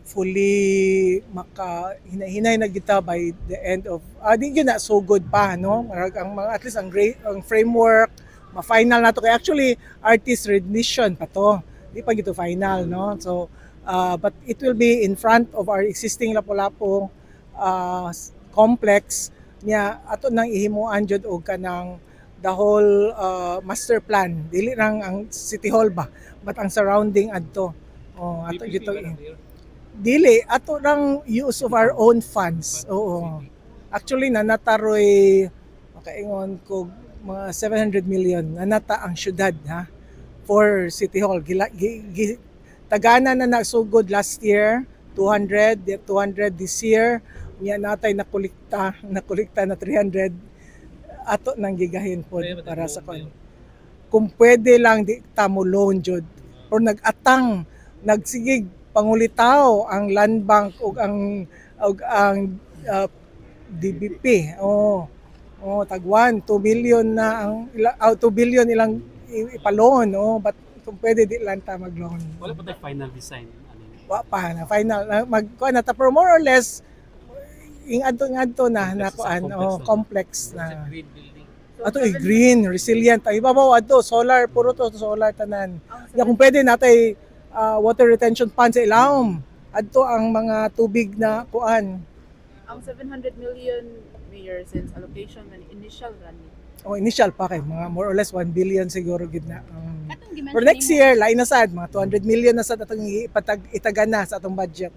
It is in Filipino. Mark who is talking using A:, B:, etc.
A: fully hinay na kita by the end of di gyud na so good pa no. Marag ang at least ang framework ma-final na to kay actually artist rendition pa to. Di pa gito final no. So but it will be in front of our existing Lapu-Lapu complex niya ato nang ihimuan jud og kanang the whole master plan. Dili lang ang City Hall ba, but ang surrounding adto. Oh, ato gito dili ato lang use of our own funds. Oo. Actually nanataroy makaingon ko mga 700 million nanata ang syudad ha for City Hall. Tagana na nagsugod last year 200 this year niya natay nakolekta na 300 ato nang gigahin po para sa kon. Kung pwede lang di ta mo loan jud or nag-atang nagsigig pangulitaw ang Land Bank ug ang DBP. Tag 2 billion na ang 2 billion ilang ipaloan but kung pwede di lang ta mag-loan.
B: Wala pa tayo final design.
A: Wa pa na final magkuan na ta pero more or less ingadto na kuan complex na. Ato green, resilient. Ay ibabaw adto solar puro to solar tanan. Ya kung pwede natay water retention pond sa ilawom. Adto ang mga tubig na kuan.
C: Ang 700 million mayor since allocation man initial running.
A: Initial pa kay mga more or less 1 billion siguro gid na. For next year lain na sad mga 200 million na sad atong itagana sa atong budget.